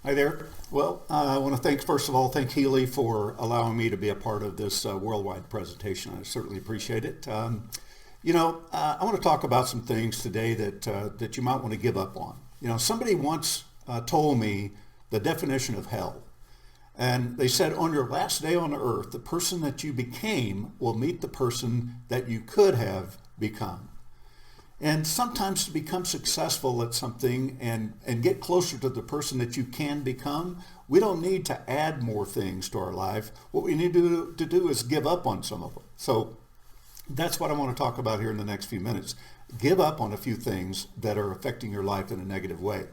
Hi there. Well, I want to first of all, thank Healy for allowing me to be a part of this worldwide presentation. I certainly appreciate it. I want to talk about some things today that you might want to give up on. Somebody once told me the definition of hell. And they said, on your last day on earth, the person that you became will meet the person that you could have become. And sometimes to become successful at something and get closer to the person that you can become, we don't need to add more things to our life. What we need to do is give up on some of them. So that's what I want to talk about here in the next few minutes. Give up on a few things that are affecting your life in a negative way.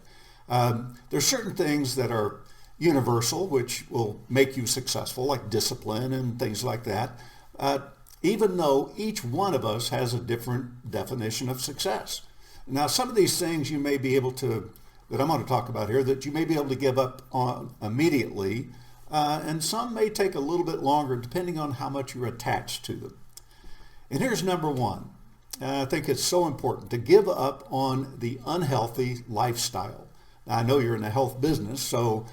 There's certain things that are universal, which will make you successful, like discipline and things like that. Even though each one of us has a different definition of success. Now, some of these things you may be able to, that I'm going to talk about here, that you may be able to give up on immediately, and some may take a little bit longer depending on how much you're attached to them. And here's number one. I think it's so important to give up on the unhealthy lifestyle. Now, I know you're in the health business, so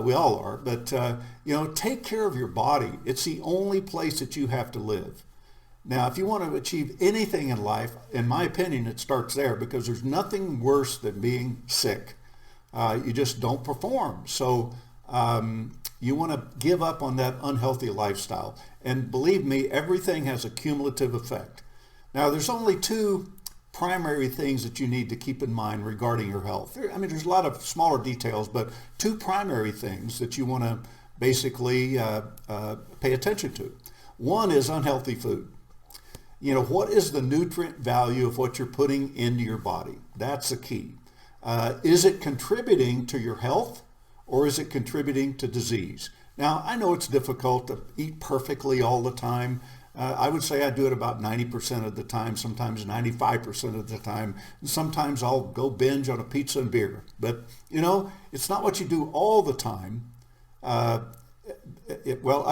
we all are, but take care of your body. It's the only place that you have to live. Now, if you want to achieve anything in life, in my opinion, it starts there, because there's nothing worse than being sick. You just don't perform. So you want to give up on that unhealthy lifestyle. And believe me, everything has a cumulative effect. Now, there's only two primary things that you need to keep in mind regarding your health. There's a lot of smaller details, but two primary things that you want to basically pay attention to. One is unhealthy food. What is the nutrient value of what you're putting into your body? That's the key. Is it contributing to your health, or is it contributing to disease? Now, I know it's difficult to eat perfectly all the time. I would say I do it about 90% of the time, sometimes 95% of the time. And sometimes I'll go binge on a pizza and beer. But, it's not what you do all the time. I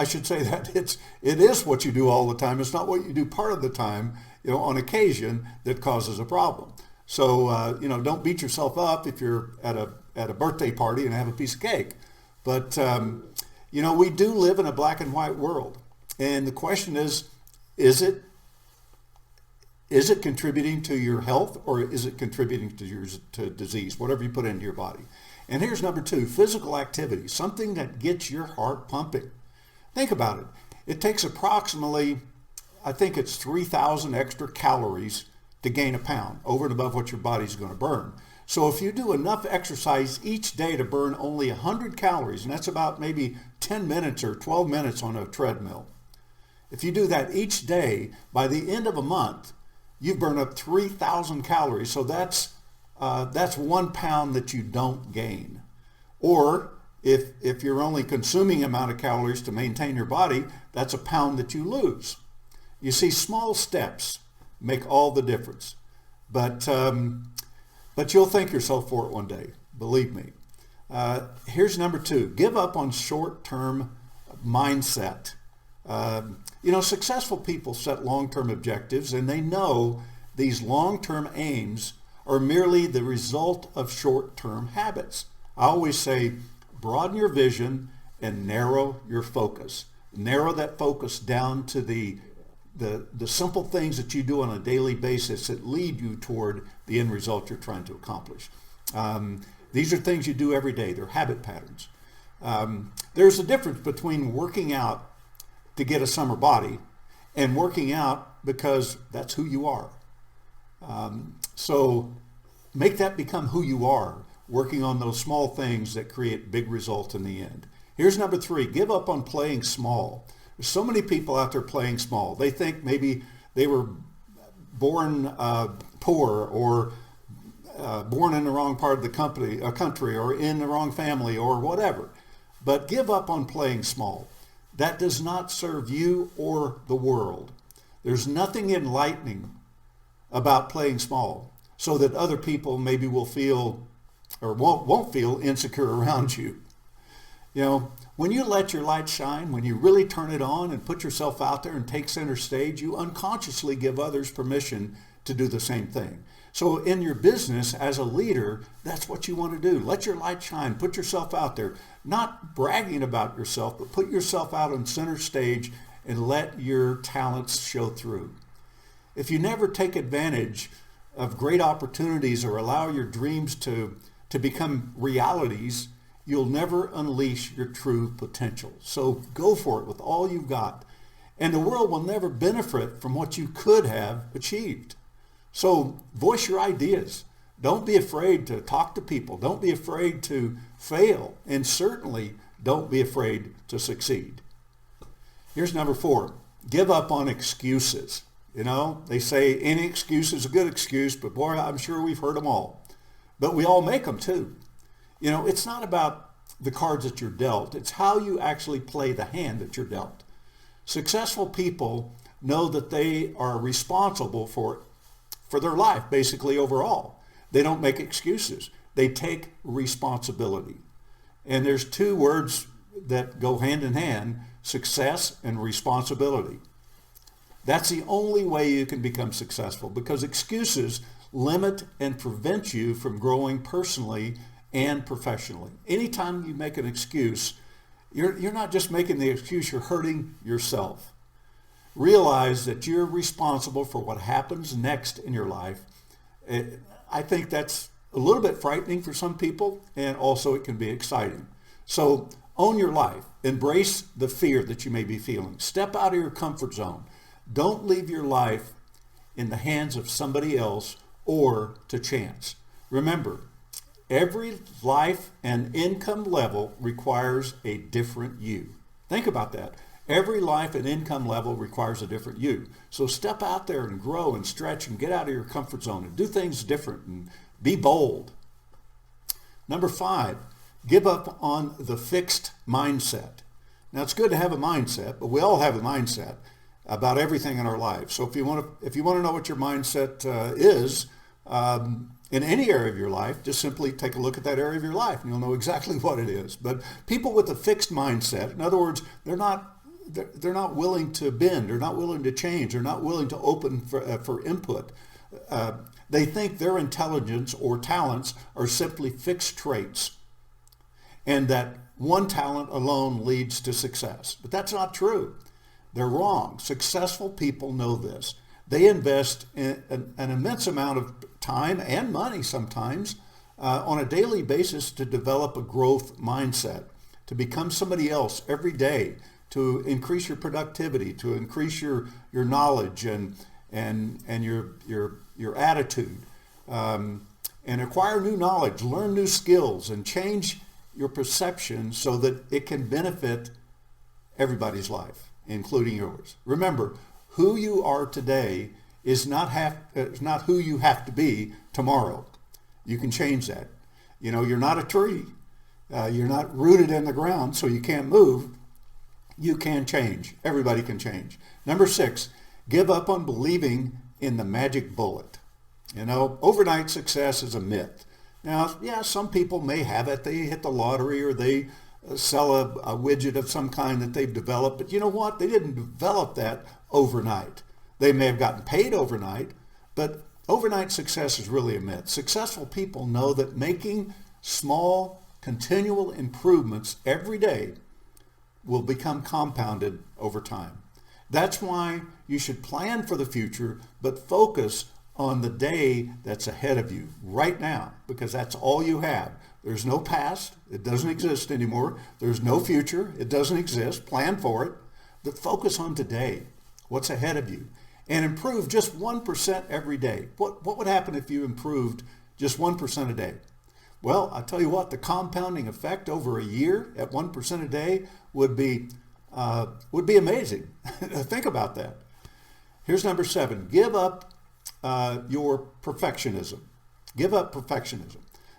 should say that it is what you do all the time. It's not what you do part of the time, on occasion, that causes a problem. So, don't beat yourself up if you're at a birthday party and have a piece of cake. But, we do live in a black and white world. And the question is it contributing to your health, or is it contributing to disease, whatever you put into your body? And here's number two, physical activity, something that gets your heart pumping. Think about it. It takes approximately, I think it's 3,000 extra calories to gain a pound, over and above what your body's going to burn. So if you do enough exercise each day to burn only 100 calories, and that's about maybe 10 minutes or 12 minutes on a treadmill. If you do that each day, by the end of a month, you've burned up 3,000 calories. So that's 1 pound that you don't gain. Or if you're only consuming amount of calories to maintain your body, that's a pound that you lose. You see, small steps make all the difference. But you'll thank yourself for it one day, believe me. Here's number two, give up on short-term mindset. Successful people set long-term objectives, and they know these long-term aims are merely the result of short-term habits. I always say, broaden your vision and narrow your focus. Narrow that focus down to the simple things that you do on a daily basis that lead you toward the end result you're trying to accomplish. These are things you do every day. They're habit patterns. There's a difference between working out to get a summer body and working out because that's who you are. So make that become who you are, working on those small things that create big results in the end. Here's number three, give up on playing small. There's so many people out there playing small. They think maybe they were born poor, or born in the wrong part of the country, or in the wrong family, or whatever. But give up on playing small. That does not serve you or the world. There's nothing enlightening about playing small, so that other people maybe will feel or won't feel insecure around you. When you let your light shine, when you really turn it on and put yourself out there and take center stage, you unconsciously give others permission to do the same thing. So in your business as a leader, that's what you want to do. Let your light shine. Put yourself out there. Not bragging about yourself, but put yourself out on center stage and let your talents show through. If you never take advantage of great opportunities or allow your dreams to become realities, you'll never unleash your true potential. So go for it with all you've got. And the world will never benefit from what you could have achieved. So voice your ideas. Don't be afraid to talk to people. Don't be afraid to fail. And certainly don't be afraid to succeed. Here's number 4. Give up on excuses. You know, they say any excuse is a good excuse, but boy, I'm sure we've heard them all. But we all make them too. You know, it's not about the cards that you're dealt. It's how you actually play the hand that you're dealt. Successful people know that they are responsible for their life, basically overall. They don't make excuses. They take responsibility. And there's 2 words that go hand in hand, success and responsibility. That's the only way you can become successful, because excuses limit and prevent you from growing personally and professionally. Anytime you make an excuse, you're not just making the excuse, you're hurting yourself. Realize that you're responsible for what happens next in your life. I think that's a little bit frightening for some people, and also it can be exciting. So own your life. Embrace the fear that you may be feeling. Step out of your comfort zone. Don't leave your life in the hands of somebody else or to chance. Remember, every life and income level requires a different you. Think about that. Every life and income level requires a different you. So step out there and grow and stretch and get out of your comfort zone and do things different and be bold. Number 5, give up on the fixed mindset. Now, it's good to have a mindset, but we all have a mindset about everything in our lives. So if you want to know what your mindset is in any area of your life, just simply take a look at that area of your life and you'll know exactly what it is. But people with a fixed mindset, in other words, they're not willing to bend, they're not willing to change, they're not willing to open for input. They think their intelligence or talents are simply fixed traits, and that one talent alone leads to success. But that's not true. They're wrong. Successful people know this. They invest in an immense amount of time and money sometimes on a daily basis to develop a growth mindset, to become somebody else every day, to increase your productivity, to increase your knowledge and your attitude, and acquire new knowledge, learn new skills, and change your perception so that it can benefit everybody's life, including yours. Remember, who you are today is not who you have to be tomorrow. You can change that. You know, you're not a tree. You're not rooted in the ground, so you can't move. You can change. Everybody can change. Number 6, give up on believing in the magic bullet. You know, overnight success is a myth. Now, yeah, some people may have it. They hit the lottery or they sell a widget of some kind that they've developed. But you know what? They didn't develop that overnight. They may have gotten paid overnight, but overnight success is really a myth. Successful people know that making small, continual improvements every day will become compounded over time. That's why you should plan for the future, but focus on the day that's ahead of you right now, because that's all you have. There's no past. It doesn't exist anymore. There's no future. It doesn't exist. Plan for it, but focus on today, what's ahead of you, and improve just 1% every day. What would happen if you improved just 1% a day? Well, I'll tell you what, the compounding effect over a year at 1% a day would be amazing. Think about that. Here's number 7. Give up your perfectionism. Give up perfectionism.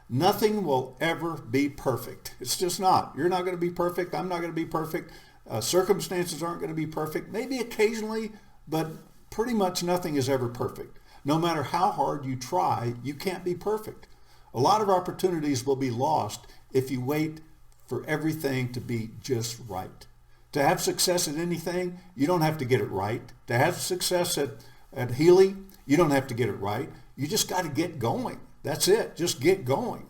Nothing will ever be perfect. It's just not. You're not going to be perfect. I'm not going to be perfect. Circumstances aren't going to be perfect. Maybe occasionally, but pretty much nothing is ever perfect. No matter how hard you try, you can't be perfect. A lot of opportunities will be lost if you wait for everything to be just right. To have success at anything, you don't have to get it right. To have success at Healy, you don't have to get it right. You just got to get going. That's it. Just get going.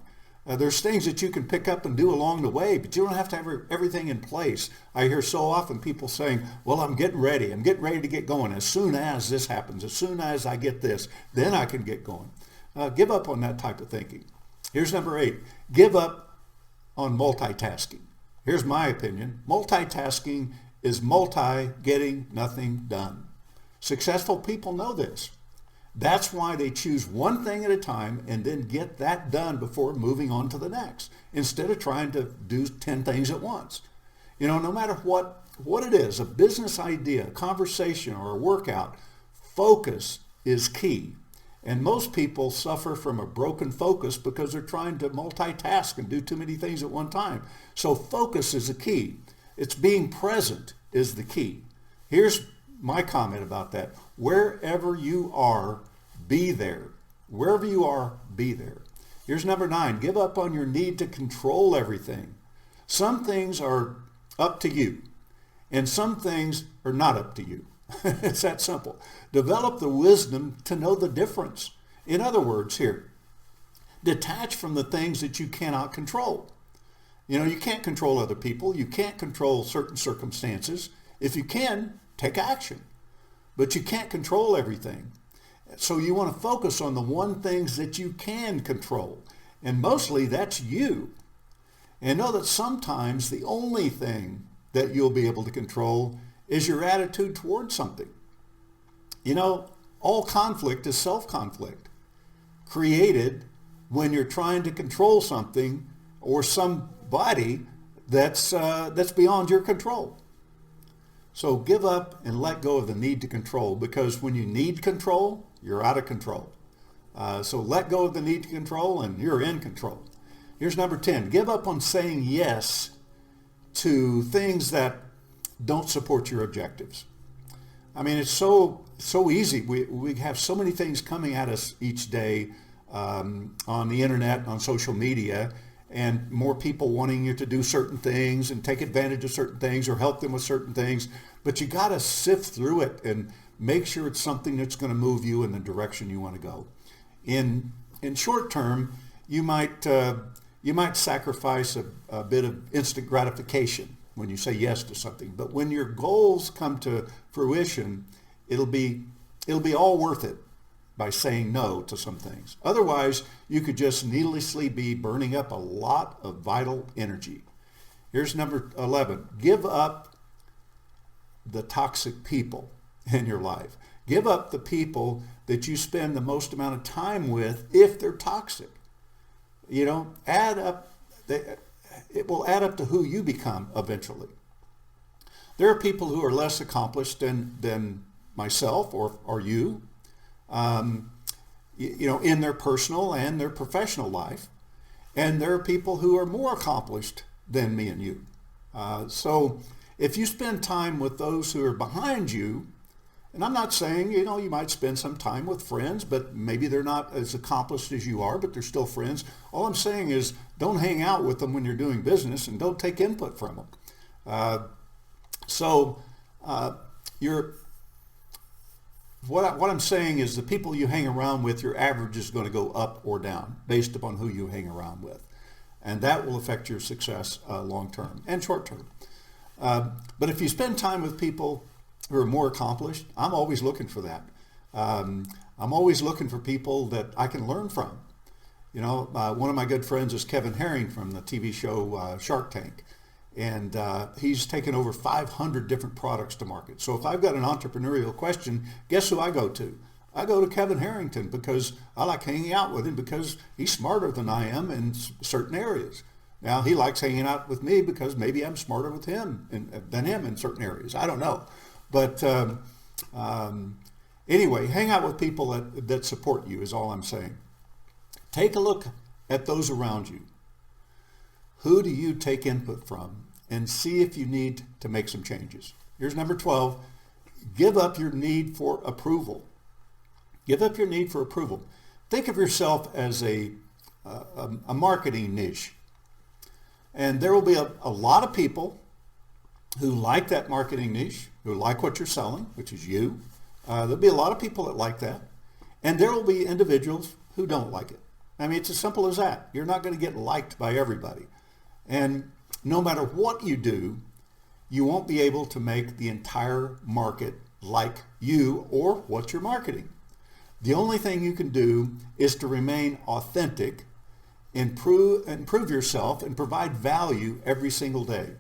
There's things that you can pick up and do along the way, but you don't have to have everything in place. I hear so often people saying, well, I'm getting ready. I'm getting ready to get going. As soon as this happens, as soon as I get this, then I can get going. Give up on that type of thinking. Here's number 8. Give up on multitasking. Here's my opinion. Multitasking is getting nothing done. Successful people know this. That's why they choose one thing at a time and then get that done before moving on to the next, instead of trying to do 10 things at once. No matter what it is, a business idea, a conversation, or a workout, focus is key. And most people suffer from a broken focus because they're trying to multitask and do too many things at one time. So focus is the key. It's being present is the key. Here's my comment about that. Wherever you are, be there. Wherever you are, be there. Here's number 9. Give up on your need to control everything. Some things are up to you, and some things are not up to you. It's that simple. Develop the wisdom to know the difference. In other words, here, detach from the things that you cannot control. You can't control other people. You can't control certain circumstances. If you can, take action. But you can't control everything. So you want to focus on the one things that you can control. And mostly that's you. And know that sometimes the only thing that you'll be able to control is your attitude towards something. All conflict is self-conflict, created when you're trying to control something or somebody that's beyond your control. So give up and let go of the need to control, because when you need control, you're out of control. So let go of the need to control and you're in control. Here's number 10. Give up on saying yes to things that don't support your objectives. I mean, it's so easy. We have so many things coming at us each day on the internet, on social media, and more people wanting you to do certain things and take advantage of certain things or help them with certain things. But you got to sift through it and make sure it's something that's going to move you in the direction you want to go. In short term, you might sacrifice a bit of instant gratification when you say yes to something. But when your goals come to fruition, it'll be all worth it by saying no to some things. Otherwise, you could just needlessly be burning up a lot of vital energy. Here's number 11. Give up the toxic people in your life. Give up the people that you spend the most amount of time with if they're toxic. Add up. It will add up to who you become eventually. There are people who are less accomplished than myself or you, in their personal and their professional life. And there are people who are more accomplished than me and you. So if you spend time with those who are behind you, and I'm not saying, you might spend some time with friends, but maybe they're not as accomplished as you are, but they're still friends. All I'm saying is don't hang out with them when you're doing business and don't take input from them. What I'm saying is the people you hang around with, your average is going to go up or down based upon who you hang around with. And that will affect your success long term and short term. But if you spend time with people who are more accomplished, I'm always looking for that. I'm always looking for people that I can learn from. One of my good friends is Kevin Herring from the TV show Shark Tank. And he's taken over 500 different products to market. So if I've got an entrepreneurial question, guess who I go to? I go to Kevin Harrington because I like hanging out with him because he's smarter than I am in certain areas. Now, he likes hanging out with me because maybe I'm smarter with him than him in certain areas. I don't know. But anyway, hang out with people that support you is all I'm saying. Take a look at those around you. Who do you take input from? And see if you need to make some changes. Here's number 12. Give up your need for approval. Give up your need for approval. Think of yourself as a marketing niche. And there will be a lot of people who like that marketing niche, who like what you're selling, which is you. There'll be a lot of people that like that. And there will be individuals who don't like it. I mean, it's as simple as that. You're not going to get liked by everybody. And no matter what you do, you won't be able to make the entire market like you or what you're marketing. The only thing you can do is to remain authentic, improve yourself, and provide value every single day.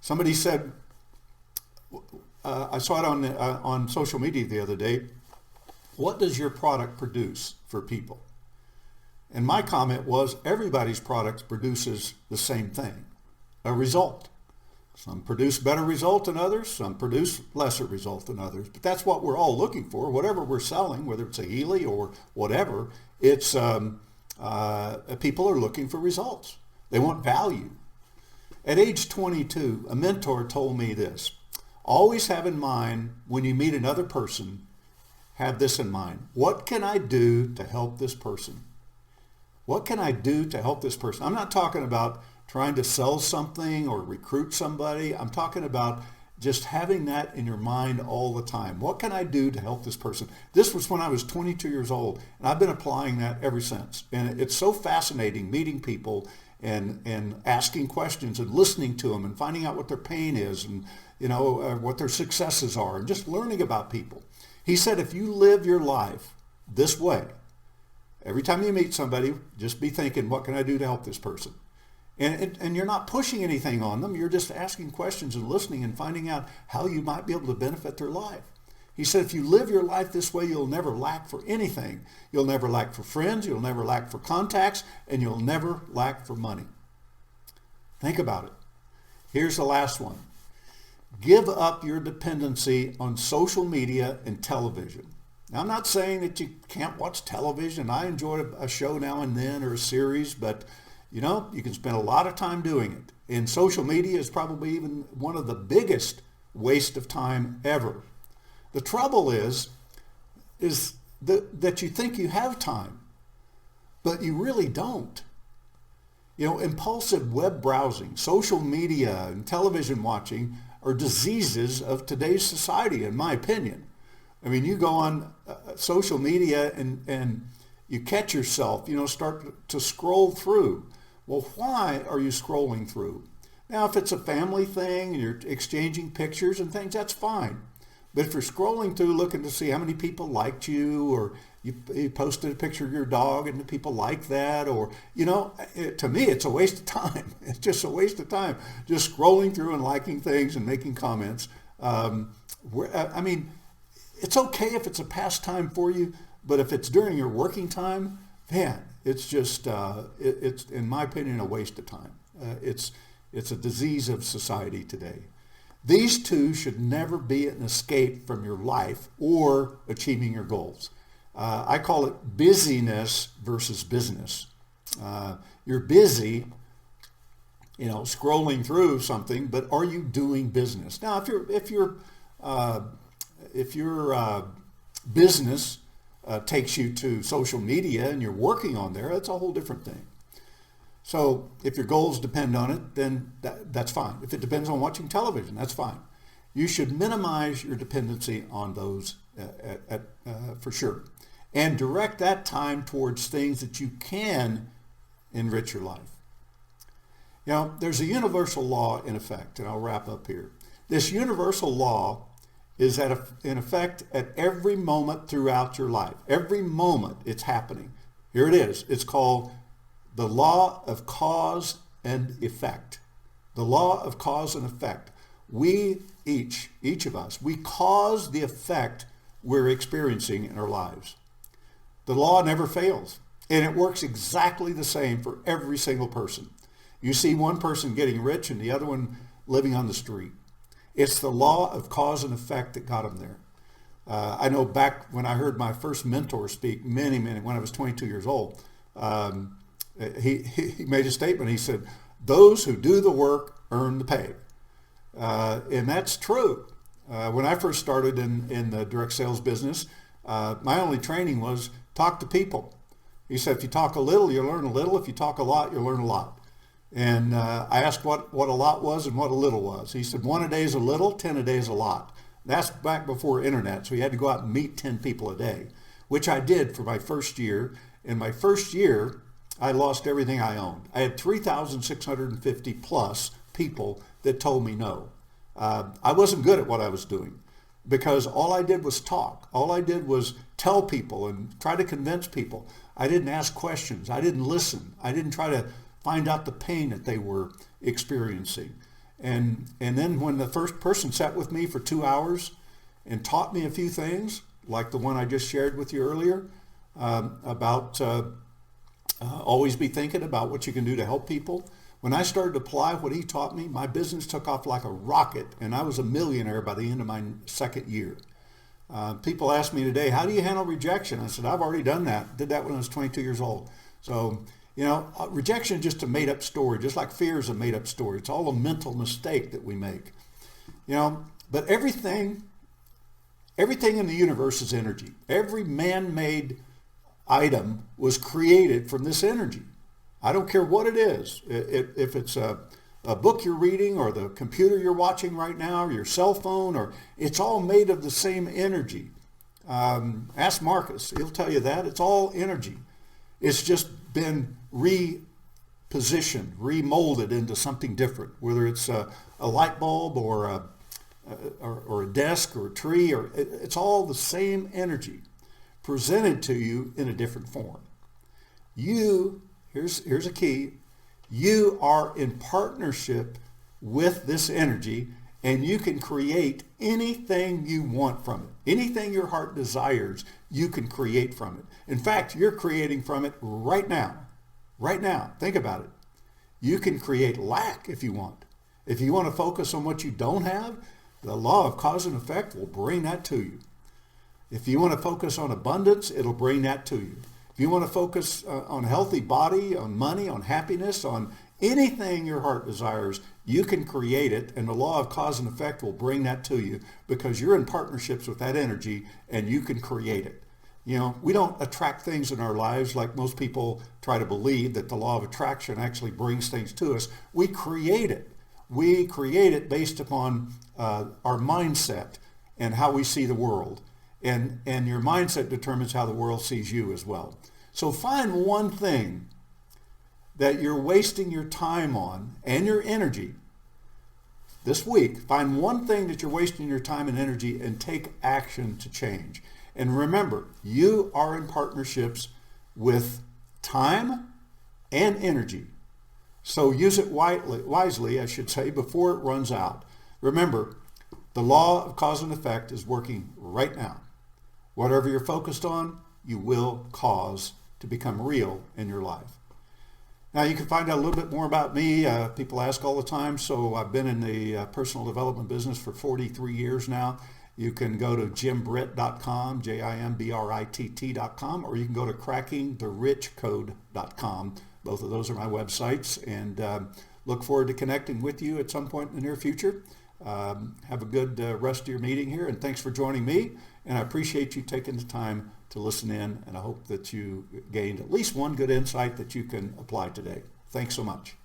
Somebody said, I saw it on social media the other day, what does your product produce for people? And my comment was, everybody's product produces the same thing, a result. Some produce better result than others, some produce lesser result than others. But that's what we're all looking for. Whatever we're selling, whether it's a Healy or whatever, it's people are looking for results. They want value. At age 22, a mentor told me this: always have in mind when you meet another person, have this in mind. What can I do to help this person? What can I do to help this person? I'm not talking about trying to sell something or recruit somebody. I'm talking about just having that in your mind all the time. What can I do to help this person? This was when I was 22 years old, and I've been applying that ever since. And it's so fascinating meeting people and asking questions and listening to them and finding out what their pain is and what their successes are and just learning about people. He said, if you live your life this way, every time you meet somebody, just be thinking, what can I do to help this person? And you're not pushing anything on them. You're just asking questions and listening and finding out how you might be able to benefit their life. He said, if you live your life this way, you'll never lack for anything. You'll never lack for friends. You'll never lack for contacts. And you'll never lack for money. Think about it. Here's the last one. Give up your dependency on social media and television. Now, I'm not saying that you can't watch television. I enjoy a show now and then or a series, but you can spend a lot of time doing it. And social media is probably even one of the biggest waste of time ever. The trouble is that you think you have time, but you really don't. Impulsive web browsing, social media, and television watching are diseases of today's society, in my opinion. I mean, you go on social media and you catch yourself, start to scroll through. Well, why are you scrolling through? Now, if it's a family thing and you're exchanging pictures and things, that's fine. But if you're scrolling through looking to see how many people liked you, or you posted a picture of your dog and the people like that, or, to me, it's a waste of time. It's just a waste of time. Just scrolling through and liking things and making comments. It's okay if it's a pastime for you, but if it's during your working time, man, it's just, it's in my opinion, a waste of time. It's a disease of society today. These two should never be an escape from your life or achieving your goals. I call it busyness versus business. You're busy, scrolling through something, but are you doing business? Now, if your business takes you to social media and you're working on there, that's a whole different thing. So if your goals depend on it, then that's fine. If it depends on watching television, that's fine. You should minimize your dependency on those for sure. And direct that time towards things that you can enrich your life. There's a universal law in effect, and I'll wrap up here. This universal law is in effect at every moment throughout your life. Every moment it's happening. Here it is. It's called the law of cause and effect. The law of cause and effect. We each of us, we cause the effect we're experiencing in our lives. The law never fails, and it works exactly the same for every single person. You see one person getting rich and the other one living on the street. It's the law of cause and effect that got him there. I know back when I heard my first mentor speak many, when I was 22 years old, he made a statement. He said, those who do the work earn the pay. And that's true. When I first started in the direct sales business, my only training was talk to people. He said, if you talk a little, you'll learn a little. If you talk a lot, you'll learn a lot. And I asked what a lot was and what a little was. He said, 1 a day is a little, 10 a day is a lot. That's back before internet, so you had to go out and meet 10 people a day. which I did for my first year. In my first year, I lost everything I owned. I had 3,650 plus people that told me no. I wasn't good at what I was doing because all I did was talk. All I did was tell people and try to convince people. I didn't ask questions. I didn't listen. I didn't try to find out the pain that they were experiencing. And then when the first person sat with me for 2 hours and taught me a few things, like the one I just shared with you earlier, about always be thinking about what you can do to help people. When I started to apply what he taught me, my business took off like a rocket, and I was a millionaire by the end of my second year. People ask me today, how do you handle rejection? I said, I've already done that. Did that when I was 22 years old. So, rejection is just a made-up story, just like fear is a made-up story. It's all a mental mistake that we make. But everything in the universe is energy. Every man-made item was created from this energy. I don't care what it is. If it's a book you're reading or the computer you're watching right now or your cell phone, it's all made of the same energy. Ask Marcus. He'll tell you that. It's all energy. It's just been repositioned, remolded into something different, whether it's a light bulb or a desk or a tree, it's all the same energy presented to you in a different form. Here's a key. You are in partnership with this energy, and you can create anything you want from it. Anything your heart desires, you can create from it. In fact, you're creating from it right now. Right now. Think about it. You can create lack if you want. If you want to focus on what you don't have, the law of cause and effect will bring that to you. If you want to focus on abundance, it'll bring that to you. If you want to focus on a healthy body, on money, on happiness, on anything your heart desires, you can create it, and the law of cause and effect will bring that to you because you're in partnerships with that energy and you can create it. We don't attract things in our lives like most people try to believe that the law of attraction actually brings things to us. We create it. We create it based upon our mindset and how we see the world. And your mindset determines how the world sees you as well. So find one thing that you're wasting your time on and your energy this week. Find one thing that you're wasting your time and energy and take action to change. And remember, you are in partnerships with time and energy. So use it wisely, I should say, before it runs out. Remember, the law of cause and effect is working right now. Whatever you're focused on, you will cause to become real in your life. Now, you can find out a little bit more about me. People ask all the time, so I've been in the personal development business for 43 years now. You can go to jimbritt.com, JIMBRITT.com, or you can go to crackingtherichcode.com. Both of those are my websites, and look forward to connecting with you at some point in the near future. Have a good rest of your meeting here, and thanks for joining me. And I appreciate you taking the time to listen in, and I hope that you gained at least one good insight that you can apply today. Thanks so much.